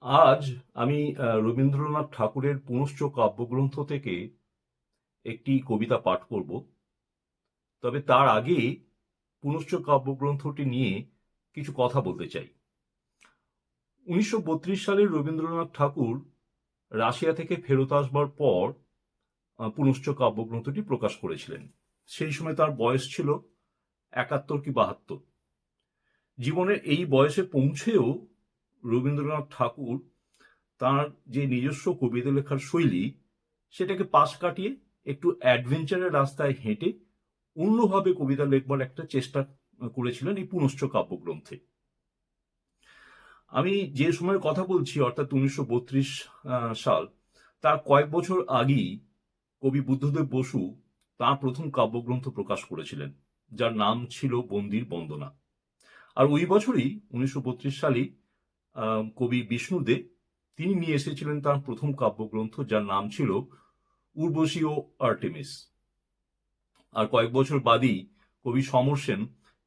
আজ আমি রবীন্দ্রনাথ ঠাকুরের পুনশ্চ কাব্যগ্রন্থ থেকে একটি কবিতা পাঠ করব। তবে তার আগে পুনশ্চ কাব্যগ্রন্থটি নিয়ে কিছু কথা বলতে চাই। 1932 সালে রবীন্দ্রনাথ ঠাকুর রাশিয়া থেকে ফেরত আসবার পর পুনশ্চ কাব্যগ্রন্থটি প্রকাশ করেছিলেন। সেই সময় তার বয়স ছিল 71 কি 72। জীবনের এই বয়সে পৌঁছেও রবীন্দ্রনাথ ঠাকুর তার যে নিজস্ব কবিতা লেখার শৈলী, সেটাকে পাশ কাটিয়ে একটু অ্যাডভেঞ্চারের রাস্তায় হেঁটে অন্যভাবে কবিতা লেখবার একটা চেষ্টা করেছিলেন এই পুনশ্চ কাব্যগ্রন্থে। আমি যে সময়ের কথা বলছি, অর্থাৎ 1932 সাল, তার কয়েক বছর আগেই কবি বুদ্ধদেব বসু তার প্রথম কাব্যগ্রন্থ প্রকাশ করেছিলেন, যার নাম ছিল বন্দির বন্দনা। আর ওই বছরই 1932 সালেই কবি বিষ্ণু দে তিনি নিয়ে এসেছিলেন তার প্রথম কাব্যগ্রন্থ, যার নাম ছিল উর্বশী ও আর্টেমিস। আর কয়েক বছর বাদেই কবি সমর সেন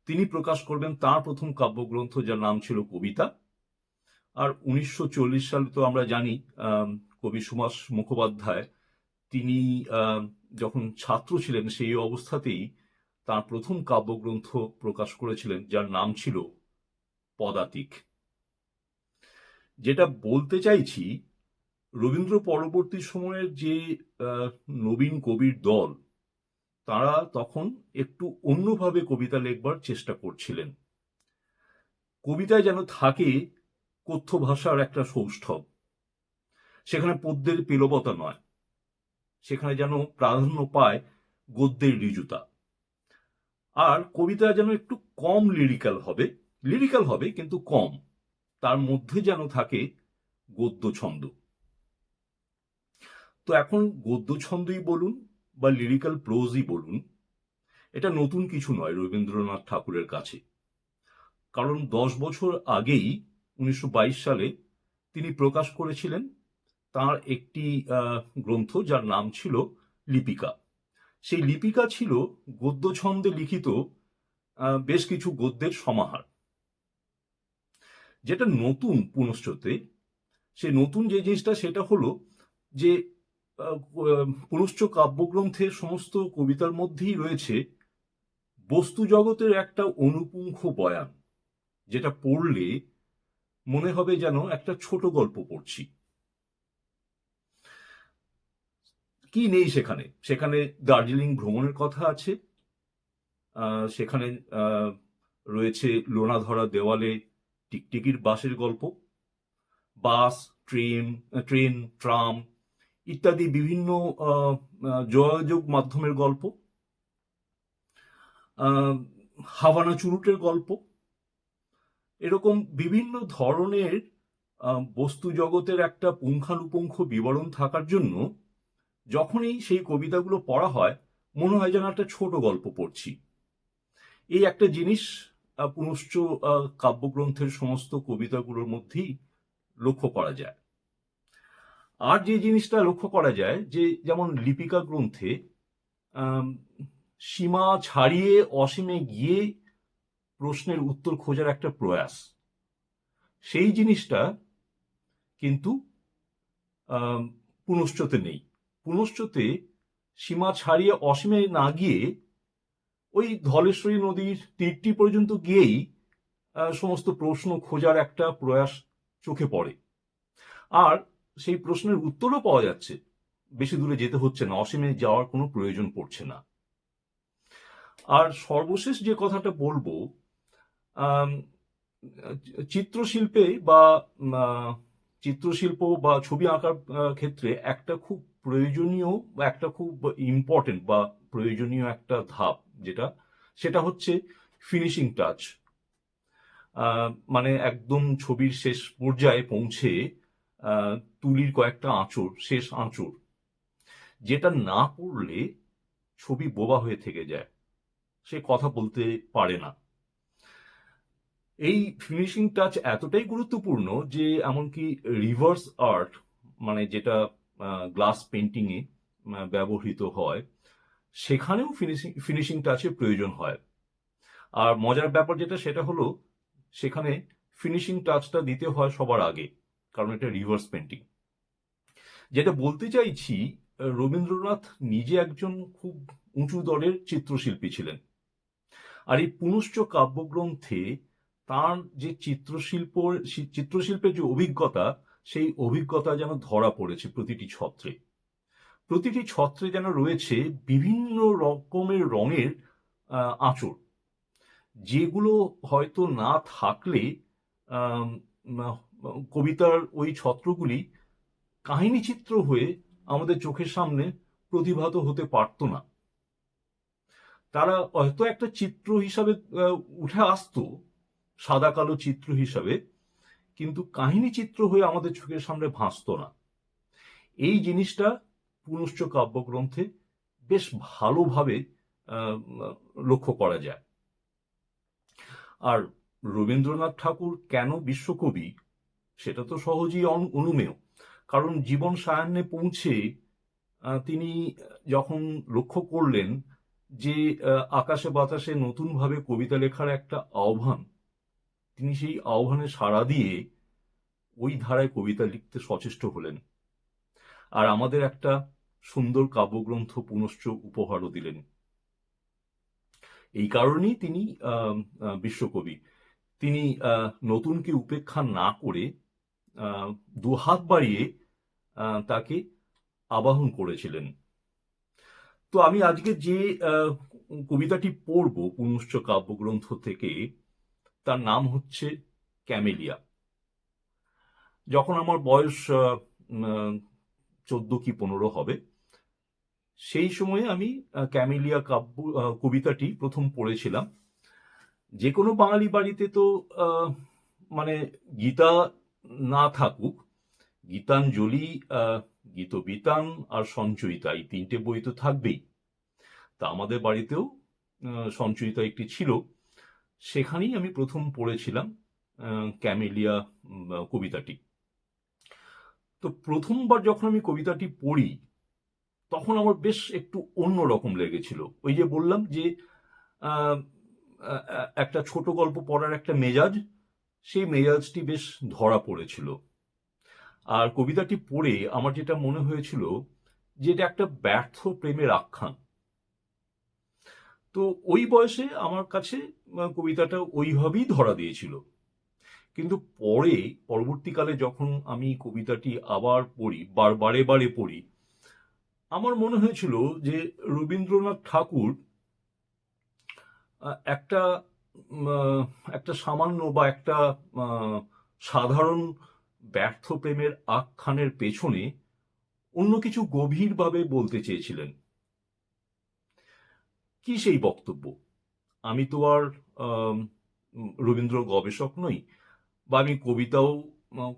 তিনি প্রকাশ করবেন তার প্রথম কাব্যগ্রন্থ, যার নাম ছিল কবিতা। আর 1940 সালে তো আমরা জানি কবি সুভাষ মুখোপাধ্যায় তিনি যখন ছাত্র ছিলেন সেই অবস্থাতেই তার প্রথম কাব্যগ্রন্থ প্রকাশ করেছিলেন, যার নাম ছিল পদাতিক। যেটা বলতে চাইছি, রবীন্দ্র পরবর্তী সময়ের যে নবীন কবির দল, তারা তখন একটু অন্যভাবে কবিতা লেখবার চেষ্টা করছিলেন। কবিতায় যেন থাকে কথ্য ভাষার একটা সৌষ্ঠব, সেখানে পদ্যের পেলবতা নয়, সেখানে যেন প্রাধান্য পায় গদ্যের ঋজুতা। আর কবিতা যেন একটু কম লিরিক্যাল হবে কিন্তু কম, তার মধ্যে যেন থাকে গদ্য ছন্দ। তো এখন গদ্য ছন্দই বলুন বা লিরিক্যাল প্রোজই বলুন, এটা নতুন কিছু নয় রবীন্দ্রনাথ ঠাকুরের কাছে। কারণ 10 বছর আগেই 1922 সালে তিনি প্রকাশ করেছিলেন তার একটি গ্রন্থ, যার নাম ছিল লিপিকা। সেই লিপিকা ছিল গদ্য ছন্দে লিখিত বেশ কিছু গদ্যের সমাহার। যেটা নতুন পুনশ্চতে, সে নতুন যে জিনিসটা সেটা হলো যে পুনশ্চ কাব্যগ্রন্থের সমস্ত কবিতার মধ্যেই রয়েছে বস্তু জগতের একটা অনুপুঙ্খ বয়ান, যেটা পড়লে মনে হবে যেন একটা ছোট গল্প পড়ছি। কি নেই সেখানে? সেখানে দার্জিলিং ভ্রমণের কথা আছে, সেখানে রয়েছে লোনা ধরা দেওয়ালে টিকটিকির বাসের গল্প, বাস, ট্রেন, ট্রাম ইত্যাদি বিভিন্ন যোগাযোগ মাধ্যমের গল্প, হাভানা চুরুটের গল্প। এরকম বিভিন্ন ধরনের বস্তু জগতের একটা পুঙ্খানুপুঙ্খ বিবরণ থাকার জন্য যখনই সেই কবিতাগুলো পড়া হয়, মনে হয় যেন একটা ছোট গল্প পড়ছি। এই একটা জিনিস পুনশ্চ কাব্যগ্রন্থের সমস্ত কবিতাগুলোর মধ্যেই লক্ষ্য করা যায়। আর যে জিনিসটা লক্ষ্য করা যায়, যে যেমন লিপিকা গ্রন্থে সীমা ছাড়িয়ে অসীমে গিয়ে প্রশ্নের উত্তর খোঁজার একটা প্রয়াস, সেই জিনিসটা কিন্তু পুনশ্চতে নেই। পুনশ্চতে সীমা ছাড়িয়ে অসীমে না গিয়ে ওই ধলেশ্বরী নদীর তীরটি পর্যন্ত গিয়েই সমস্ত প্রশ্ন খোঁজার একটা প্রয়াস চোখে পড়ে। আর সেই প্রশ্নের উত্তরও পাওয়া যাচ্ছে, বেশি দূরে যেতে হচ্ছে না, অসীমে যাওয়ার কোনো প্রয়োজন পড়ছে না। আর সর্বশেষ যে কথাটা বলবো, চিত্রশিল্পে বা চিত্রশিল্প বা ছবি আঁকার ক্ষেত্রে একটা খুব প্রয়োজনীয় বা একটা খুব ইম্পর্টেন্ট বা প্রয়োজনীয় একটা ধাপ, সেটা হচ্ছে ফিনিশিং টাচ। মানে একদম ছবির শেষ পর্যায়ে পৌঁছে তুলির কয়েকটা শেষ আঁচড়, যেটা না পড়লে ছবি বোবা হয়ে থেকে যায়, সে কথা বলতে পারে না। এই ফিনিশিং টাচ এতটাই গুরুত্বপূর্ণ যে এমনকি রিভার্স আর্ট, মানে যেটা গ্লাস পেন্টিং এ ব্যবহৃত হয়, সেখানেও ফিনিশিং টাচের প্রয়োজন হয়। আর মজার ব্যাপার যেটা, সেটা হলো সেখানে ফিনিশিং টাচটা দিতে হয় সবার আগে, কারণ এটা রিভার্স পেন্টিং। যেটা বলতে চাইছি, রবীন্দ্রনাথ নিজে একজন খুব উঁচু দরের চিত্রশিল্পী ছিলেন। আর এই পুনশ্চ কাব্যগ্রন্থে তার যে চিত্রশিল্পের যে অভিজ্ঞতা, সেই অভিজ্ঞতা যেন ধরা পড়েছে প্রতিটি ছত্রে। প্রতিটি ছত্রে যেন রয়েছে বিভিন্ন রকমের রঙের আঁচড়, যেগুলো হয়তো না থাকলে আম, আহ, কবিতার ওই ছত্রগুলি কাহিনী চিত্র হয়ে আমাদের চোখের সামনে প্রতিভাত হতে পারত না। তারা হয়তো একটা চিত্র হিসাবে উঠে আসতো, সাদা কালো চিত্র হিসাবে, কিন্তু কাহিনী চিত্র হয়ে আমাদের চোখের সামনে ভাসতো না। এই জিনিসটা পুনশ্চ কাব্যগ্রন্থে বেশ ভালোভাবে আহ, লক্ষ্য করা যায়। আর রবীন্দ্রনাথ ঠাকুর কেন বিশ্বকবি, সেটা তো সহজেই অনুমেয়। কারণ জীবন সায়ান্নে পৌঁছে তিনি যখন লক্ষ্য করলেন যে আকাশে বাতাসে নতুনভাবে কবিতা লেখার একটা আহ্বান, তিনি সেই আহ্বানে সাড়া দিয়ে ওই ধারায় কবিতা লিখতে সচেষ্ট হলেন। আর আমাদের একটা সুন্দর কাব্যগ্রন্থ পুনশ্চ উপহারও দিলেন। এই কারণেই তিনি বিশ্বকবি। তিনি নতুনকে উপেক্ষা না করে দুহাত বাড়িয়ে তাকে আবাহন করেছিলেন। তো আমি আজকে যে কবিতাটি পড়ব পুনশ্চ কাব্যগ্রন্থ থেকে, তার নাম হচ্ছে ক্যামেলিয়া। যখন আমার বয়স 14 কি 15 হবে, সেই সময়ে আমি ক্যামেলিয়া কবিতাটি প্রথম পড়েছিলাম। যে কোনো বাঙালি বাড়িতে তো মানে গীতা না থাকুক, গীতাঞ্জলি, গীতবিতান আর সঞ্চয়িতা, এই 3টে বই তো থাকবেই। তা আমাদের বাড়িতেও সঞ্চয়িতা একটি ছিল, সেখানেই আমি প্রথম পড়েছিলাম ক্যামেলিয়া কবিতাটি। তো প্রথমবার যখন আমি কবিতাটি পড়ি, তখন আমার বেশ একটু অন্যরকম লেগেছিল। ওই যে বললাম যে একটা ছোট গল্প পড়ার একটা মেজাজ, সেই মেজাজটি বেশ ধরা পড়েছিল। আর কবিতাটি পড়ে আমার যেটা মনে হয়েছিল যে এটা একটা ব্যর্থ প্রেমের আখ্যান। তো ওই বয়সে আমার কাছে কবিতাটা ওইভাবেই ধরা দিয়েছিল। কিন্তু পরবর্তীকালে যখন আমি কবিতাটি আবার পড়ি, বারে বারে পড়ি, আমার মনে হয়েছিল যে রবীন্দ্রনাথ ঠাকুর একটা একটা সামান্য বা একটা সাধারণ ব্যর্থ প্রেমের আখ্যানের পেছনে অন্য কিছু গভীরভাবে বলতে চেয়েছিলেন। কি সেই বক্তব্য? আমি তো আর রবীন্দ্র গবেষক নই, বা আমি কবিতাও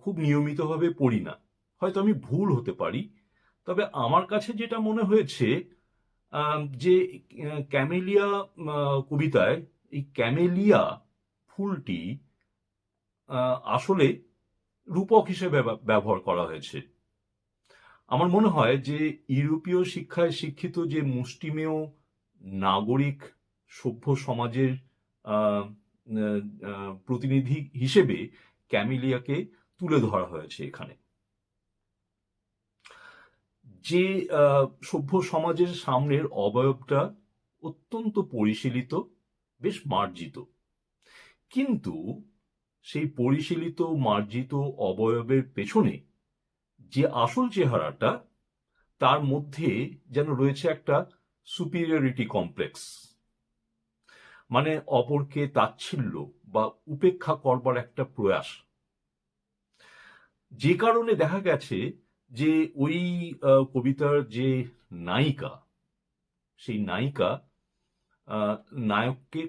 খুব নিয়মিতভাবে পড়ি না, হয়তো আমি ভুল হতে পারি। তবে আমার কাছে যেটা মনে হয়েছে যে ক্যামেলিয়া কবিতায় এই ক্যামেলিয়া ফুলটি আসলে রূপক হিসেবে ব্যবহার করা হয়েছে। আমার মনে হয় যে ইউরোপীয় শিক্ষায় শিক্ষিত যে মুষ্টিমেয় নাগরিক সভ্য সমাজের প্রতিনিধি হিসেবে ক্যামেলিয়াকে তুলে ধরা হয়েছে এখানে। যে সভ্য সমাজের সামনের অবয়বটা অত্যন্ত পরিশীলিত, বেশ মার্জিত, কিন্তু সেই পরিশীলিত মার্জিত অবয়বের পেছনে যে আসল চেহারাটা, তার মধ্যে যেন রয়েছে একটা সুপিরিয়রিটি কমপ্লেক্স, মানে অপরকে তাচ্ছিল্য বা উপেক্ষা করবার একটা প্রয়াস। যে কারণে দেখা গেছে যে ওই কবিতার যে নায়িকা, সেই নায়িকা নায়ককে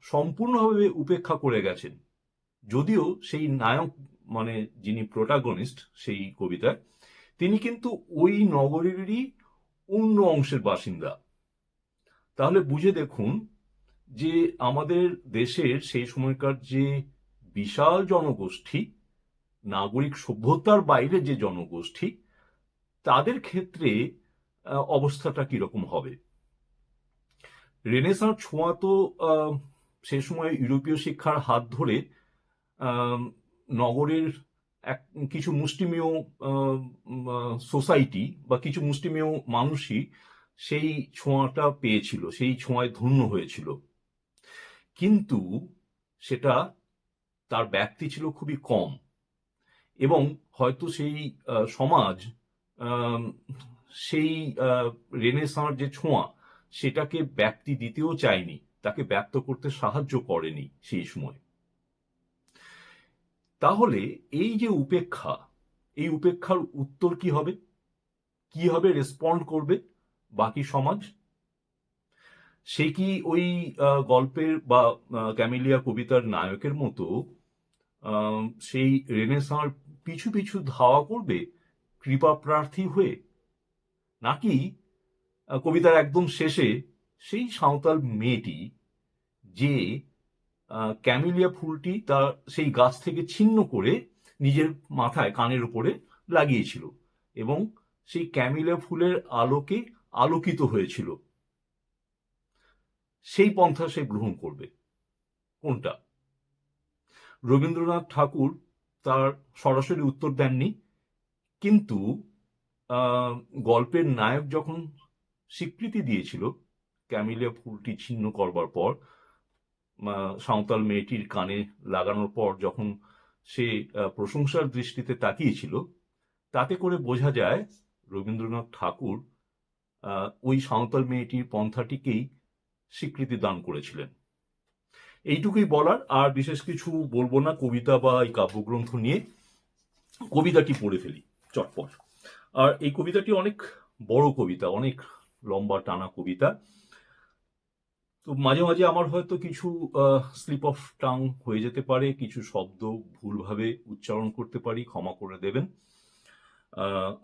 সম্পূর্ণভাবে উপেক্ষা করে গেছেন। যদিও সেই নায়ক, মানে যিনি প্রোটাগনিস্ট সেই কবিতায়, তিনি কিন্তু ওই নগরীরই অন্য অংশের বাসিন্দা। তাহলে বুঝে দেখুন যে আমাদের দেশের সেই সময়কার যে বিশাল জনগোষ্ঠী, নাগরিক সভ্যতার বাইরে যে জনগোষ্ঠী, তাদের ক্ষেত্রে অবস্থাটা কিরকম হবে। রেনেসাঁর ছোঁয়া তো সে সময় ইউরোপীয় শিক্ষার হাত ধরে নগরের কিছু মুষ্টিমেয় সোসাইটি বা কিছু মুষ্টিমেয় মানুষই সেই ছোঁয়াটা পেয়েছিল, সেই ছোঁয়ায় ধন্য হয়েছিল। কিন্তু সেটা তার ব্যাপ্তি ছিল খুবই কম, এবং হয়তো সেই সমাজ আম, সেই রেনেসাঁর যে ছোঁয়া সেটাকে ব্যাপ্তি দিতেও চায়নি, তাকে ব্যক্ত করতে সাহায্য করেনি সেই সময়। তাহলে এই যে উপেক্ষা, এই উপেক্ষার উত্তর কি হবে? কিভাবে রেসপন্ড করবে বাকি সমাজ? সে কি ওই গল্পের বা ক্যামেলিয়া কবিতার নায়কের মতো সেই রেনেসাঁর পিছু পিছু ধাওয়া করবে কৃপা প্রার্থী হয়ে, নাকি কবিতার একদম শেষে সেই সাঁওতাল মেয়েটি যে ক্যামেলিয়া ফুলটি তার সেই গাছ থেকে ছিন্ন করে নিজের মাথায় কানের উপরে লাগিয়েছিল এবং সেই ক্যামেলিয়া ফুলের আলোকে আলোকিত হয়েছিল, সেই পন্থা সে গ্রহণ করবে? কোনটা? রবীন্দ্রনাথ ঠাকুর তার সরাসরি উত্তর দেননি, কিন্তু গল্পের নায়ক যখন স্বীকৃতি দিয়েছিল ক্যামেলিয়া ফুলটি ছিন্ন করবার পর, সাঁওতাল মেয়েটির কানে লাগানোর পর যখন সে প্রশংসার দৃষ্টিতে তাকিয়েছিল, তাতে করে বোঝা যায় রবীন্দ্রনাথ ঠাকুর ওই সাঁওতাল মেয়েটির পন্থাটিকেই স্বীকৃতি দান করেছিলেন। এইটুকুই বলার, আর বিশেষ কিছু বলবো না কবিতা বা এই কাব্যগ্রন্থ নিয়ে। কবিতাটি পড়ে ফেলি চটপট। আর এই কবিতাটি অনেক বড় কবিতা, অনেক লম্বা টানা কবিতা, তো মাঝে মাঝে আমার হয়তো কিছু স্লিপ অফ টাং হয়ে যেতে পারে, কিছু শব্দ ভুলভাবে উচ্চারণ করতে পারি, ক্ষমা করে দেবেন।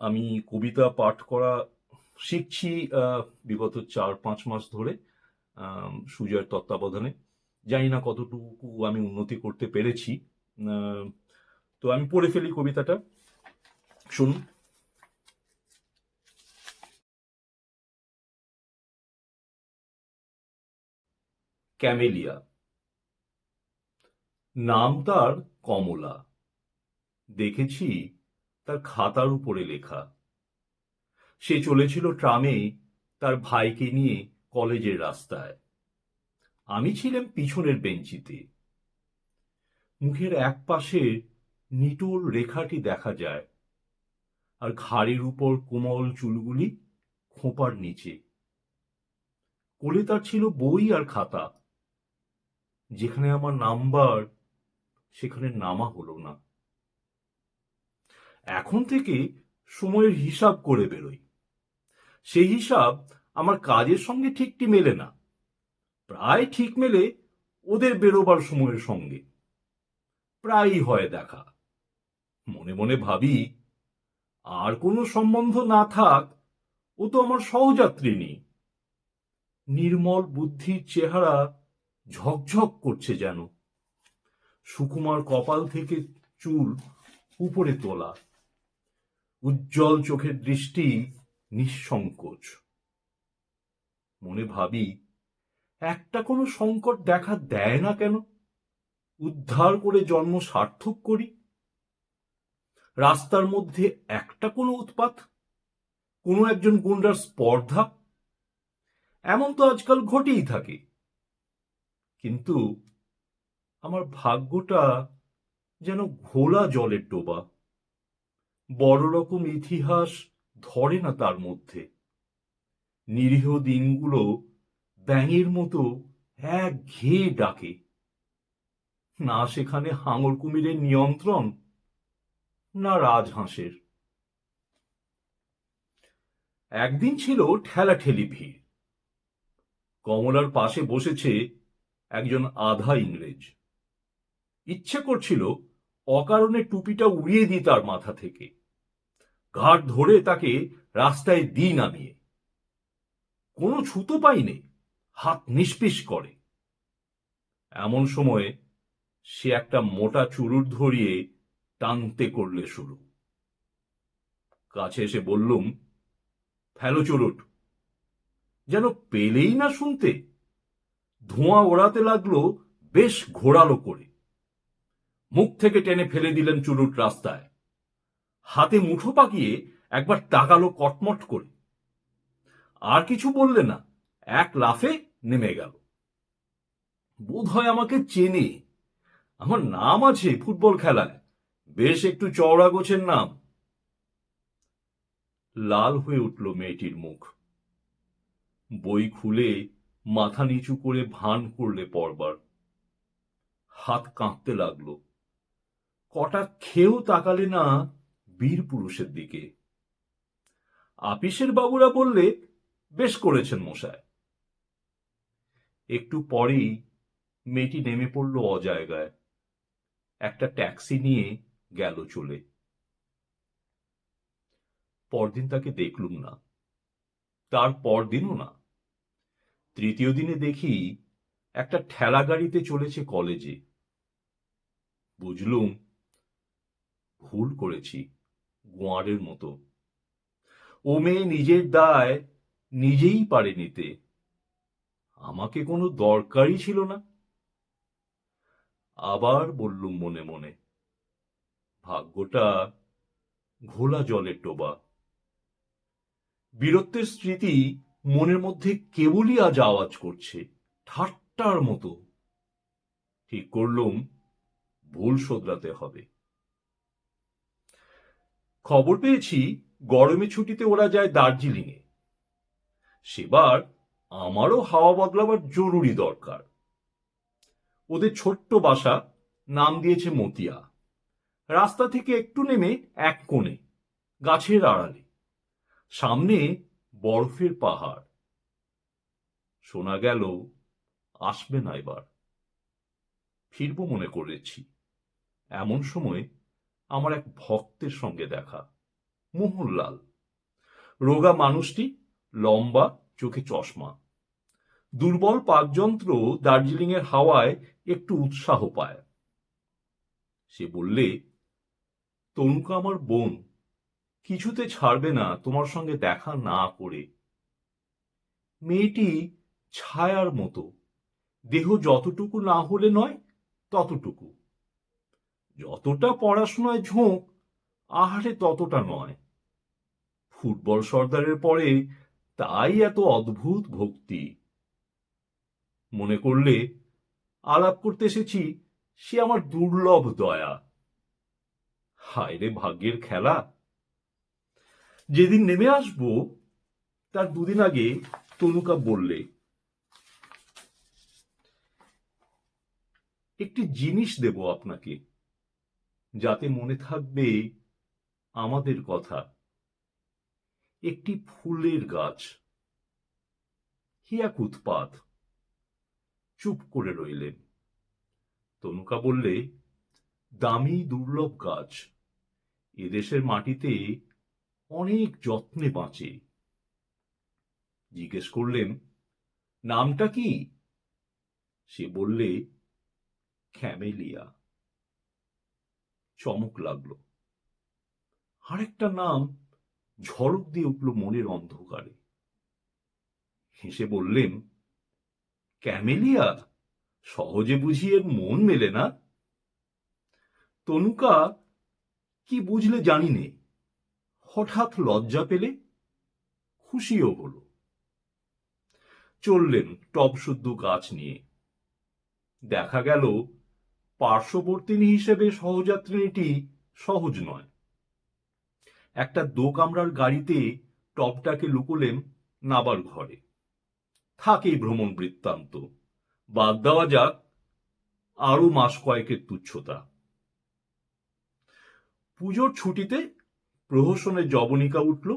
আমি কবিতা পাঠ করা শিখছি বিগত 4-5 মাস ধরে সুজয়ের তত্ত্বাবধানে। জানি না কতটুকু আমি উন্নতি করতে পেরেছি, তো আমি পড়ে ফেলি কবিতাটা, শুনুন। ক্যামেলিয়া। নাম তার কমলা, দেখেছি তার খাতার উপরে লেখা। সে চলেছিল ট্রামে তার ভাইকে নিয়ে কলেজের রাস্তায়। আমি ছিলাম পিছনের বেঞ্চিতে। মুখের এক পাশে নিটোল রেখাটি দেখা যায়, আর ঘাড়ের উপর কোমল চুলগুলি খোঁপার নিচে। কোলে তার ছিল বই আর খাতা। যেখানে আমার নাম্বার সেখানে নামা হলো না। এখন থেকে সময়ের হিসাব করে বেরোই। সেই হিসাব আমার কাজের সঙ্গে ঠিকটি মেলে না, প্রায় ঠিক মেলে ওদের বেরোবার সময়ের সঙ্গে। প্রায়ই হয় দেখা। মনে মনে ভাবি, আর কোনো সম্বন্ধ না থাক, ও তো আমার সহযাত্রিনী। নির্মল বুদ্ধির চেহারা ঝকঝক করছে যেন। সুকুমার কপাল থেকে চুল উপরে তোলা, উজ্জ্বল চোখের দৃষ্টি নিঃসংকোচ। মনে ভাবি, একটা কোনো সংকট দেখা দেয় না কেন? উদ্ধার করে জন্ম সার্থক করি। রাস্তার মধ্যে একটা কোনো উৎপাত, কোনো একজন গুন্ডার স্পর্ধা, এমন তো আজকাল ঘটেই থাকে। কিন্তু আমার ভাগ্যটা যেন ঘোলা জলের ডোবা। বড় রকম ইতিহাস ধরে না তার মধ্যে। নিরীহ দিনগুলো ব্যাঙের মতো একঘেয়ে ডাকে। না সেখানে হাঙর কুমিরের নিয়ন্ত্রণ, না রাজহাঁসের। একদিন ছিল ঠেলাঠেলি ভিড়। কমলার পাশে বসেছে একজন আধা ইংরেজ। ইচ্ছে করছিল অকারণে টুপিটা উড়িয়ে দিই তার মাথা থেকে, ঘাট ধরে তাকে রাস্তায় দিই নামিয়ে। কোনো ছুতো পাইনে, হাত নিষ্পিস করে। এমন সময় সে একটা মোটা চুরুট ধরিয়ে টানতে করলে শুরু। কাছে এসে বললুম, ফেলো চুরুট। যেন পেলেই না শুনতে, ধোঁয়া ওড়াতে লাগলো বেশ ঘোরালো করে। মুখ থেকে টেনে ফেলে দিলেন চুরুট রাস্তায়। হাতে মুঠো পাকিয়ে একবার তাকালো কটমট করে, আর কিছু বললে না, এক লাফে নেমে গেল। বোধ হয় আমাকে চেনে, আমার নাম আছে ফুটবল খেলায়, বেশ একটু চওড়া গোছের নাম। লাল হয়ে উঠল মেয়েটির মুখ। বই খুলে মাথা নিচু করে ভান করলে পড়বার। হাত কাঁপতে লাগলো। কটা খেয়েও তাকালে না বীর পুরুষের দিকে। আপিসের বাবুরা বললে, বেশ করেছেন মশায়। একটু পরেই মেয়েটি নেমে পড়ল অজায়গায়। একটা ট্যাক্সি নিয়ে গেল চলে। পরদিন তাকে দেখলুম না, তার পরদিনও না। তৃতীয় দিনে দেখি একটা ঠেলা গাড়িতে চলেছে কলেজে। বুঝলুম ভুল করেছি, গোয়ারের মতো। ও মেয়ে নিজের দায় নিজেই পারে নিতে, আমাকে কোনো দরকারই ছিল না। আবার বললুম মনে মনে, ভাগ্যটা ঘোলা জলের ডোবা। বীরত্বের স্মৃতি মনের মধ্যে কেবলই আজ আওয়াজ করছে, ঠাট্টার মতো। ঠিক করলুম ভুল শোধরাতে হবে। খবর পেয়েছি গরমে ছুটিতে ওরা যায় দার্জিলিংয়ে। সেবার আমারও হাওয়া বদলাবার জরুরি দরকার। ওদের ছোট্ট বাসা, নাম দিয়েছে মতিয়া। রাস্তা থেকে একটু নেমে এক কোণে, গাছের আড়ালে, সামনে বরফের পাহাড়। শোনা গেল আসবে না এবার। ফিরব মনে করেছি, এমন সময় আমার এক ভক্তের সঙ্গে দেখা। মোহনলাল, রোগা মানুষটি, লম্বা, চোখে চশমা। দুর্বল পাকযন্ত্র দার্জিলিং এর হাওয়ায় একটু উৎসাহ পায়। সে বললে, তনুকা আমার বোন, কিছুতে ছাড়বে না তোমার সঙ্গে দেখা না করে। মেয়েটি ছায়ার মতো, দেহ যতটুকু না হলে নয় ততটুকু। যতটা পড়াশোনায় ঝোঁক, আহারে ততটা নয়। ফুটবল সর্দারের পরে তাই এত অদ্ভুত ভক্তি। মনে করলে আলাপ করতে এসেছি সে আমার দুর্লভ দয়া। হায় রে ভাগ্যের খেলা। যেদিন নেমে আসবো তার দুদিন আগে তনুকা বললে, একটি জিনিস দেব আপনাকে, যাতে মনে থাকবে আমাদের কথা। একটি ফুলের গাছ। কি এক উৎপাত। চুপ করে রইলেন। তনুকা বললে, দামি দুর্লভ গাছ, এদেশের মাটিতে অনেক যত্নে বাঁচে। জিজ্ঞেস করলেন, নামটা কি? সে বললে, ক্যামেলিয়া। চমক লাগলো। আরেকটা নাম ঝলক দিয়ে উঠল মনের অন্ধকারে। হেসে বললেন, ক্যামেলিয়া, সহজে বুঝি এর মন মেলে না? তনুকা কি বুঝলে জানি নে, হঠাৎ লজ্জা পেলে, খুশিও হলো। চললেন টব শুদ্ধ গাছ নিয়ে। দেখা গেল পার্শ্ববর্তিনী হিসেবে সহযাত্রিনীটি সহজ নয়। একটা দো কামরার গাড়িতে টবটাকে লুকোলেন নাবার ঘরে। থাকেই ভ্রমণ বৃত্তান্ত, বাদ দেওয়া যাক আরো মাস কয়েকের তুচ্ছতা। পুজোর ছুটিতে প্রহসনের জবনিকা উঠল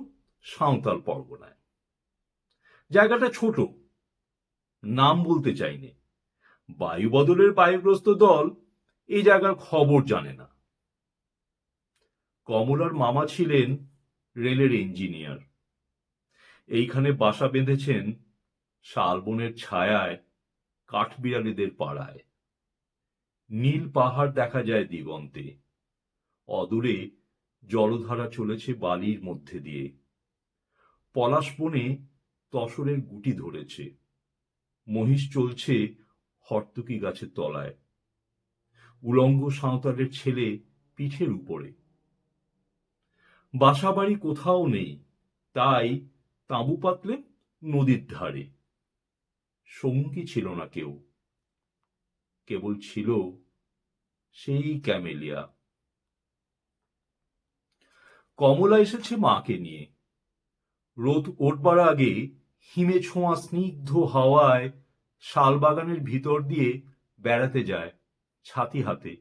সাঁওতাল পরগনায়। জায়গাটা ছোট, নাম বলতে চাইনে। বায়ু বদলের বায়ুগ্রস্ত দল এই জায়গার খবর জানে না। কমলার মামা ছিলেন রেলের ইঞ্জিনিয়ার। এইখানে বাসা বেঁধেছেন শালবনের ছায়ায় কাঠবিড়ালিদের পাড়ায়। নীল পাহাড় দেখা যায় দিগন্তে। অদূরে জলধারা চলেছে বালির মধ্যে দিয়ে। পলাশ বনে তসরের গুটি ধরেছে। মহিষ চলছে হর্তুকি গাছের তলায়। উলঙ্গ সাঁওতালের ছেলে পিঠের উপরে। বাসাবাড়ি কোথাও নেই, তাই তাঁবু পাতলেন নদীর ধারে। সঙ্গী ছিল না কেউ, কেবল ছিল সেই ক্যামেলিয়া। কমলা এসেছে মাকে নিয়ে। রোদ ওঠবার আগে হিমে ছোঁয়া স্নিগ্ধ হাওয়ায় শালবাগানের ভিতর দিয়ে বেড়াতে যায় ছাতি হাতে।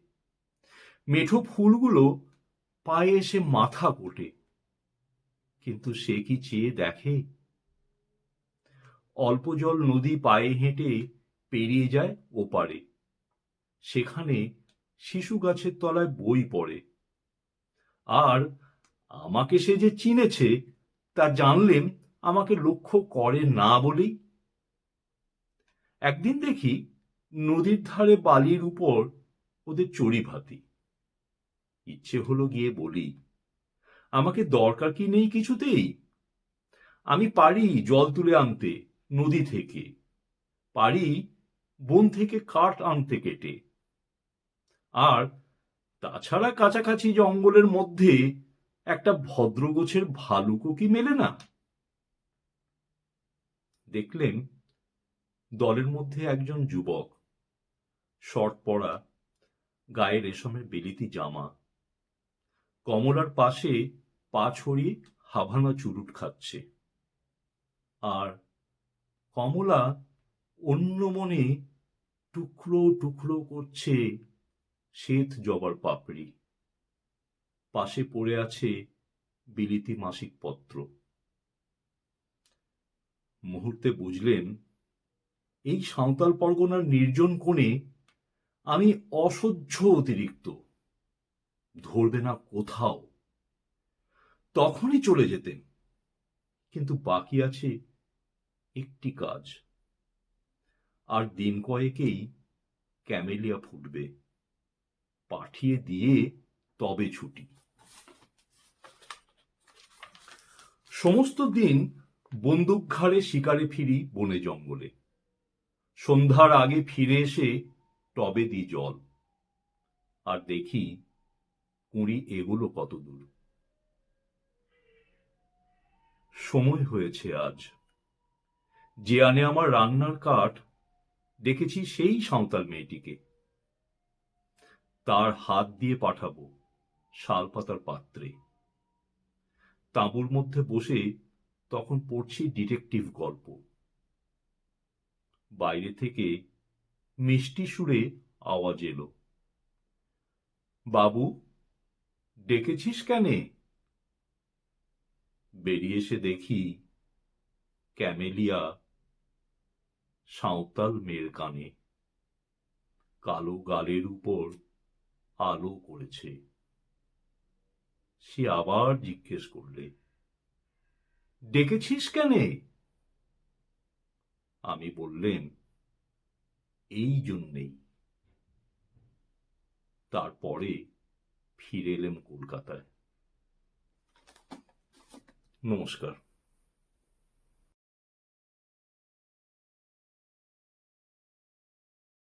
মেঠো ফুলগুলো পায়ে এসে মাথা কোটে, কিন্তু সে কি চেয়ে দেখে? অল্প জল নদী পায়ে হেঁটে পেরিয়ে যায় ওপারে। সেখানে শিশু গাছের তলায় বই পড়ে। আর আমাকে সে যে চিনেছে তা জানলেম আমাকে লক্ষ্য করে না বলেই। একদিন দেখি নদীর ধারে বালির উপর ওদের চড়িভাতি। ইচ্ছে হলো গিয়ে বলি, আমাকে দরকার কি নেই কিছুতেই। আমি পারি জল তুলে আনতে নদী থেকে, পারি বন থেকে কাঠ আনতে কেটে। আর তাছাড়া কাছাকাছি জঙ্গলের মধ্যে একটা ভদ্র গোছের ভালুকও কি মেলে না? দেখলেন দলের মধ্যে একজন যুবক, শর্ট পরা, গায়ে রেশমের বিলিতি জামা, কমলার পাশে পা ছড়িয়ে হাভানা চুরুট খাচ্ছে। আর কমলা অন্য মনে টুকরো টুকরো করছে শ্বেত জবার পাপড়ি। পাশে পড়ে আছে বিলিতি মাসিক পত্র। মুহূর্তে বুঝলেন এই সাঁওতাল পরগনার নির্জন কোণে আমি অসহ্য অতিরিক্ত, ধরবে না কোথাও। তখনই চলে যেতেন, কিন্তু বাকি আছে একটি কাজ। আর দিন কয়েকেই ক্যামেলিয়া ফুটবে, পাঠিয়ে দিয়ে তবে ছুটি। সমস্ত দিন বন্দুক ঘাড়ে শিকারে ফিরি বনে জঙ্গলে। সন্ধ্যার আগে ফিরে এসে টবে দিই জল, আর দেখি কুঁড়ি এগুলো কত দূর। সময় হয়েছে আজ। যে আনে আমার রান্নার কাঠ, দেখেছি সেই সাঁওতাল মেয়েটিকে। তার হাত দিয়ে পাঠাবো শালপাতার পাত্রে। তাঁবুর মধ্যে বসে তখন পড়ছি ডিটেকটিভ গল্প। বাইরে থেকে মিষ্টি সুরে আওয়াজ এলো, বাবু ডেকেছিস কেনে? বেরিয়ে এসে দেখি ক্যামেলিয়া সাঁওতাল মেয়ের কানে কালো গালের উপর আলো করেছে। সে আবার জিজ্ঞেস করলে, ডেকেছিস কেনে? আমি বললেন, এই জন্যেই। তারপরে ফিরে এলাম কলকাতায়। নমস্কার।